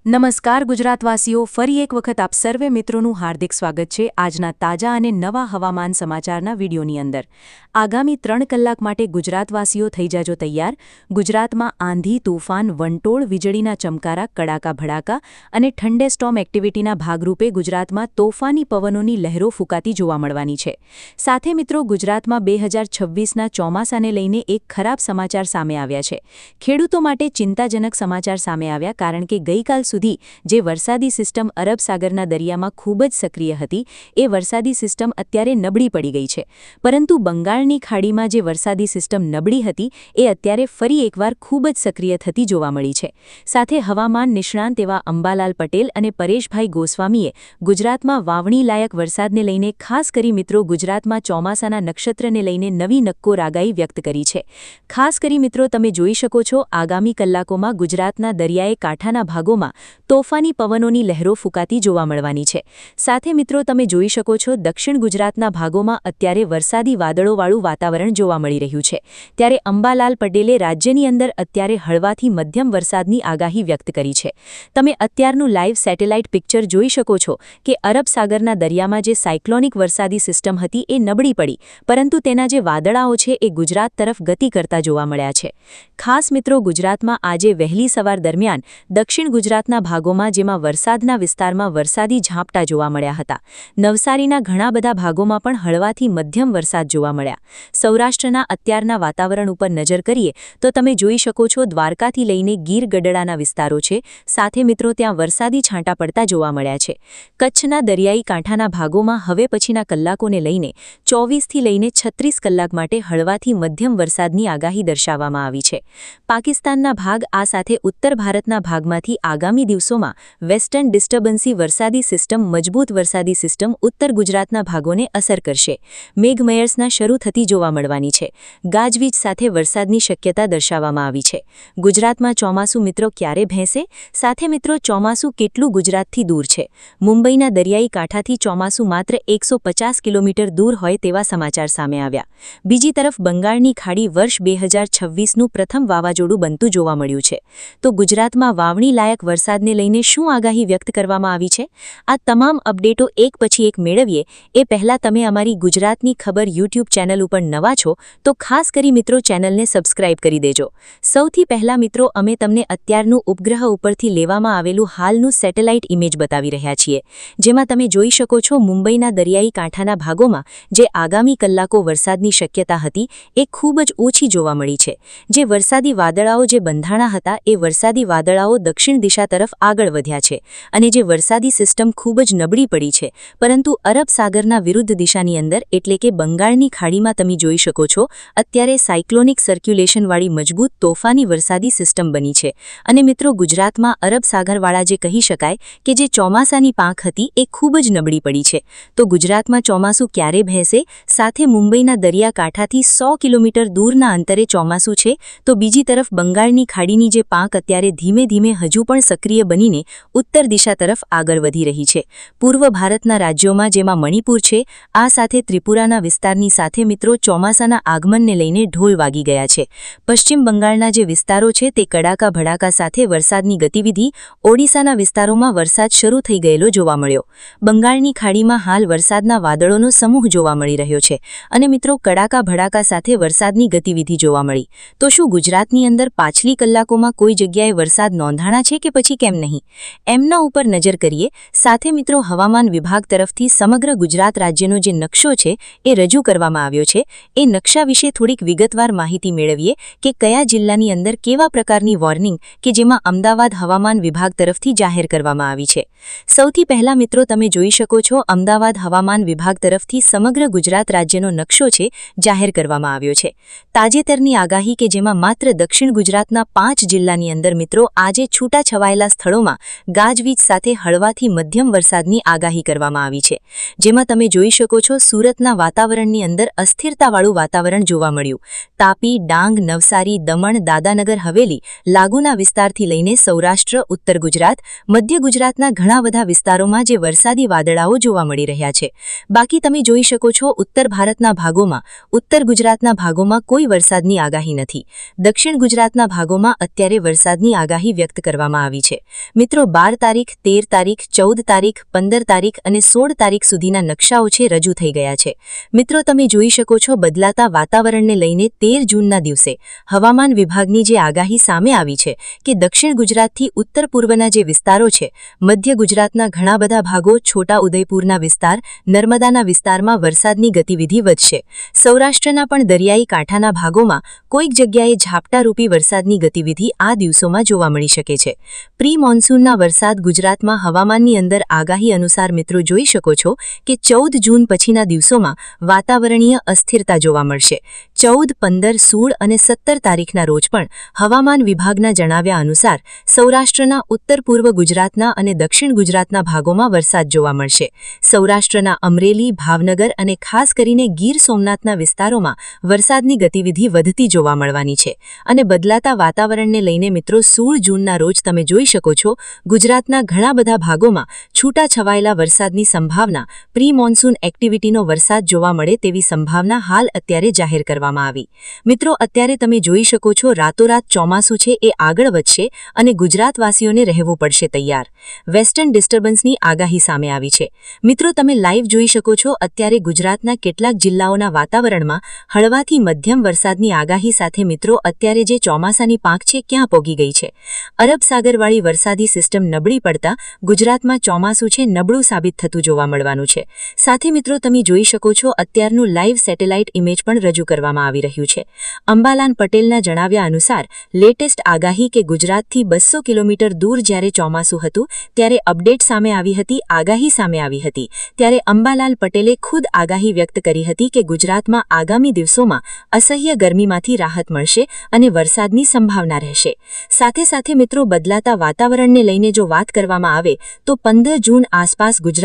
નમસ્કાર ગુજરાતવાસીઓ, ફરી એક વખત આપ સર્વે મિત્રોનું હાર્દિક સ્વાગત છે આજના તાજા અને નવા હવામાન સમાચારના વિડીયોની અંદર। આગામી 3 કલાક માટે ગુજરાતવાસીઓ થઈ જાજો તૈયાર। ગુજરાતમાં આંધી, તૂફાન, વંટોળ, વીજળીના ચમકારા, કડાકા ભડાકા અને ઠંડેસ્ટોર્મ એક્ટિવિટીના ભાગરૂપે ગુજરાતમાં તોફાની પવનોની લહેરો ફૂંકાતી જોવા મળવાની છે। સાથે મિત્રો, ગુજરાતમાં 2026ના ચોમાસાને લઈને એક ખરાબ સમાચાર સામે આવ્યા છે। ખેડૂતો માટે ચિંતાજનક સમાચાર સામે આવ્યા, કારણ કે ગઈકાલ સુધી જે વરસાદી સિસ્ટમ અરબ સાગરના દરિયામાં ખૂબ જ સક્રિય હતી, એ વરસાદી સિસ્ટમ અત્યારે નબળી પડી ગઈ છે। પરંતુ બંગાળની ખાડીમાં જે વરસાદી સિસ્ટમ નબળી હતી, એ અત્યારે ફરી એકવાર ખૂબ જ સક્રિય થતી જોવા મળી છે। સાથે હવામાન નિષ્ણાંત એવા અંબાલાલ પટેલ અને પરેશભાઈ ગોસ્વામીએ ગુજરાતમાં વાવણી લાયક વરસાદને લઈને ખાસ કરી મિત્રો ગુજરાતમાં ચોમાસાના નક્ષત્રને લઈને નવી નક્કોર આગાહી વ્યક્ત કરી છે। ખાસ કરી મિત્રો, તમે જોઈ શકો છો આગામી કલાકોમાં ગુજરાતના દરિયાઈ કાંઠાના ભાગોમાં તોફાની પવનોની લહેરો ફૂંકાતી જોવા મળવાની છે। સાથે મિત્રો, તમે જોઈ શકો છો દક્ષિણ ગુજરાતના ભાગોમાં અત્યારે વરસાદી વાદળોવાળું વાતાવરણ જોવા મળી રહ્યું છે। ત્યારે અંબાલાલ પટેલે રાજ્યની અંદર અત્યારે હળવાથી મધ્યમ વરસાદની આગાહી વ્યક્ત કરી છે। તમે અત્યારનું લાઈવ સેટેલાઇટ પિક્ચર જોઈ શકો છો કે અરબ સાગરના દરિયામાં જે સાયક્લોનિક વરસાદી સિસ્ટમ હતી એ નબળી પડી, પરંતુ તેના જે વાદળાઓ છે એ ગુજરાત તરફ ગતિ કરતા જોવા મળ્યા છે। ખાસ મિત્રો, ગુજરાતમાં આજે વહેલી સવાર દરમિયાન દક્ષિણ ગુજરાતના ભાગોમાં જેમાં વરસાદના વિસ્તારમાં વરસાદી ઝાપટા જોવા મળ્યા હતા। નવસારીના ઘણા બધા ભાગોમાં પણ હળવાથી મધ્યમ વરસાદ જોવા મળ્યા। સૌરાષ્ટ્રના અત્યારના વાતાવરણ ઉપર નજર કરીએ તો તમે જોઈ શકો છો દ્વારકાથી લઈને ગીર ગઢડાના વિસ્તારો છે। સાથે મિત્રો, ત્યાં વરસાદી છાંટા પડતા જોવા મળ્યા છે। કચ્છના દરિયાઈ કાંઠાના ભાગોમાં હવે પછીના કલાકોને લઈને 24થી લઈને 36 કલાક માટે હળવાથી મધ્યમ વરસાદની આગાહી દર્શાવવામાં આવી છે। પાકિસ્તાનના ભાગ આ સાથે ઉત્તર ભારતના ભાગમાંથી આગામી દિવસોમાં વેસ્ટર્ન ડિસ્ટર્બન્સી વરસાદી સિસ્ટમ મજબૂત વરસાદી સિસ્ટમ ઉત્તર ગુજરાતના ભાગોને અસર કરશે। મેઘમયર્સના શરૂ થતી જોવા મળવાની છે। ગાજવીજ સાથે વરસાદની શક્યતા દર્શાવવામાં આવી છે। ગુજરાતમાં ચોમાસું મિત્રો ક્યારે ભેંસે? સાથે મિત્રો, ચોમાસું કેટલું ગુજરાતથી દૂર છે? મુંબઈના દરિયાઈ કાંઠાથી ચોમાસું માત્ર 150 કિલોમીટર દૂર હોય તેવા સમાચાર સામે આવ્યા। બીજી તરફ બંગાળની ખાડી વર્ષ 2026નું પ્રથમ વાવાઝોડું બનતું જોવા મળ્યું છે। તો ગુજરાતમાં વાવણી લાયક વરસાદને લઈને શું આગાહી વ્યક્ત કરવામાં આવી છે? આ તમામ અપડેટો એક પછી એક મેળવીએ એ પહેલાં તમે અમારી ગુજરાતની ખબર યુટ્યુબ ચેનલ ઉપર નવા છો તો ખાસ કરી મિત્રો ચેનલને સબસ્ક્રાઇબ કરી દેજો। સૌથી પહેલાં મિત્રો, અમે તમને અત્યારનું ઉપગ્રહ ઉપરથી લેવામાં આવેલું હાલનું સેટેલાઇટ ઇમેજ બતાવી રહ્યા છીએ, જેમાં તમે જોઈ શકો છો મુંબઈના દરિયાઈ કાંઠાના ભાગોમાં જે આગામી કલાકો વરસાદની શક્યતા હતી એ ખૂબ જ ઓછી જોવા મળી છે। જે વરસાદી વાદળાઓ જે બંધાણા હતા એ વરસાદી વાદળાઓ દક્ષિણ દિશા તરફ આગળ વધ્યા છે અને જે વરસાદી સિસ્ટમ ખૂબ જ નબળી પડી છે, પરંતુ અરબ સાગરના વિરુદ્ધ દિશાની અંદર એટલે કે બંગાળની ખાડીમાં તમે જોઈ શકો છો અત્યારે સાયક્લોનિક સર્ક્યુલેશનવાળી મજબૂત તોફાની વરસાદી સિસ્ટમ બની છે। અને મિત્રો, ગુજરાતમાં અરબ સાગરવાળા જે કહી શકાય કે જે ચોમાસાની પાંખ હતી એ ખૂબ જ નબળી પડી છે। તો ગુજરાતમાં ચોમાસું ક્યારે ભેંસે? સાથે મુંબઈના દરિયાકાંઠાથી 100 કિલોમીટર દૂરના અંતરે ચોમાસું છે, તો બીજી તરફ બંગાળની ખાડીની જે પાંખ અત્યારે ધીમે ધીમે હજુ પણ સક્રિય બનીને ઉત્તર દિશા તરફ આગળ વધી રહી છે। પૂર્વ ભારતના રાજ્યોમાં જેમાં મણિપુર છે, આ સાથે ત્રિપુરાના વિસ્તારની સાથે મિત્રો ચોમાસાના આગમનને લઈને ઢોલ વાગી ગયા છે। પશ્ચિમ બંગાળના જે વિસ્તારો છે તે કડાકા ભડાકા સાથે વરસાદની ગતિવિધિ, ઓડિશાના વિસ્તારોમાં વરસાદ શરૂ થઈ ગયેલો જોવા મળ્યો। બંગાળની ખાડીમાં હાલ વરસાદના વાદળોનો સમૂહ જોવા મળી રહ્યો છે અને મિત્રો કડાકા ભડાકા સાથે વરસાદની ગતિવિધિ જોવા મળી। તો શું ગુજરાતની અંદર પાછલી કલાકોમાં કોઈ જગ્યાએ વરસાદ નોંધાણા છે કે પછી કેમ નહીં? એમના ઉપર નજર કરીએ। સાથે મિત્રો, હવામાન વિભાગ તરફથી સમગ્ર ગુજરાત રાજ્યનો જે નકશો છે એ રજૂ કરવામાં આવ્યો છે। એ નકશા વિશે થોડીક વિગતવાર માહિતી મેળવીએ કે કયા જિલ્લાની અંદર કેવા પ્રકારની વોર્નિંગ કે જેમાં અમદાવાદ હવામાન વિભાગ તરફથી જાહેર કરવામાં આવી છે। સૌથી પહેલા મિત્રો, તમે જોઈ શકો છો અમદાવાદ હવામાન વિભાગ તરફથી સમગ્ર ગુજરાત રાજ્યનો નકશો છે જાહેર કરવામાં આવ્યો છે। તાજેતરની આગાહી કે જેમાં માત્ર દક્ષિણ ગુજરાતના 5 જિલ્લાની અંદર મિત્રો આજે છૂટાછવાયેલા સ્થળોમાં ગાજવીજ સાથે હળવાથી મધ્યમ વરસાદની આગાહી કરવામાં આવી છે। જેમાં તમે જોઈ શકો છો સુરતના વાતાવરણની અંદર અસ્થિરતાવાળું વાતાવરણ જોવા મળ્યું। તાપી, ડાંગ, નવસારી, દમણ, દાદાનગર હવેલી લાગુના વિસ્તારથી લઈને સૌરાષ્ટ્ર, ઉત્તર ગુજરાત, મધ્ય ગુજરાતના ઘણા બધા વિસ્તારોમાં જે વરસાદી વાદળાઓ જોવા મળી રહ્યા છે। બાકી તમે જોઈ શકો છો ઉત્તર ભારતના ભાગોમાં, ઉત્તર ગુજરાતના ભાગોમાં કોઈ વરસાદની આગાહી નથી। દક્ષિણ ગુજરાતના ભાગોમાં અત્યારે વરસાદની આગાહી વ્યક્ત કરવામાં આવી છે। છે। મિત્રો 12 તારીખ, 13 તારીખ, 14 તારીખ, 15 તારીખ અને 16 તારીખ સુધીના નકશાઓ છે રજૂ થઈ ગયા છે। મિત્રો તમે જોઈ શકો છો બદલાતા વાતાવરણને લઈને 13 જૂનના દિવસે હવામાન વિભાગની જે આગાહી સામે આવી છે કે દક્ષિણ ગુજરાતથી ઉત્તર પૂર્વના જે વિસ્તારો છે, મધ્ય ગુજરાતના ઘણા બધા ભાગો, છોટા ઉદયપુરના વિસ્તાર, નર્મદાના વિસ્તારમાં વરસાદની ગતિવિધિ વધશે। સૌરાષ્ટ્રના પણ દરિયાઈ કાંઠાના ભાગોમાં કોઈક જગ્યાએ ઝાપટારૂપી વરસાદની ગતિવિધિ આ દિવસોમાં જોવા મળી શકે છે। પ્રી મોન્સૂનના વરસાદ ગુજરાતમાં હવામાનની અંદર આગાહી અનુસાર મિત્રો જોઈ શકો છો કે 14 જૂન પછીના દિવસોમાં વાતાવરણીય અસ્થિરતા જોવા મળશે। 14, 15, 16 અને 17 તારીખના રોજ પણ હવામાન વિભાગના જણાવ્યા અનુસાર સૌરાષ્ટ્રના ઉત્તર પૂર્વ ગુજરાતના અને દક્ષિણ ગુજરાતના ભાગોમાં વરસાદ જોવા મળશે। સૌરાષ્ટ્રના અમરેલી, ભાવનગર અને ખાસ કરીને ગીર સોમનાથના વિસ્તારોમાં વરસાદની ગતિવિધિ વધતી જોવા મળવાની છે અને બદલાતા વાતાવરણને લઈને મિત્રો 16 જૂનના રોજ તમે જોઈ શકો છો ગુજરાતના ઘણા બધા ભાગોમાં છૂટા છવાયેલા વરસાદની સંભાવના, પ્રી મોન્સૂન એક્ટિવિટીનો વરસાદ જોવા મળે તેવી સંભાવના હાલ અત્યારે જાહેર કરવામાં આવી। મિત્રો અત્યારે તમે જોઈ શકો છો રાતોરાત ચોમાસું છે એ આગળ વધશે અને ગુજરાતવાસીઓને રહેવું પડશે તૈયાર। વેસ્ટર્ન ડિસ્ટર્બન્સની આગાહી સામે આવી છે। મિત્રો તમે લાઈવ જોઈ શકો છો અત્યારે ગુજરાતના કેટલાક જિલ્લાઓના વાતાવરણમાં હળવાથી મધ્યમ વરસાદની આગાહી સાથે મિત્રો અત્યારે જે ચોમાસાની પાંખ છે ક્યાં પહોંચી ગઈ છે। અરબ સાગરવાળી વરસાદી સિસ્ટમ નબળી પડતા ગુજરાતમાં ચોમાસું છે નબળું સાબિત થતું જોવા મળવાનું છે। સાથે મિત્રો તમે જોઈ શકો છો અત્યારનું લાઈવ સેટેલાઇટ ઇમેજ પણ રજૂ કરવામાં આવી રહ્યું છે। અંબાલાલ પટેલના જણાવ્યા અનુસાર લેટેસ્ટ આગાહી કે ગુજરાતથી 200 કિલોમીટર દૂર જ્યારે ચોમાસું હતું ત્યારે અપડેટ સામે આવી હતી, આગાહી સામે આવી હતી, ત્યારે અંબાલાલ પટેલે ખુદ આગાહી વ્યક્ત કરી હતી કે ગુજરાતમાં આગામી દિવસોમાં અસહ્ય ગરમીમાંથી રાહત મળશે અને વરસાદની સંભાવના રહેશે। સાથે સાથે મિત્રો બદલાતા વાતાવરણને લઈને જો વાત કરવામાં આવે તો 15 જૂન આસપાસ ગુજરાત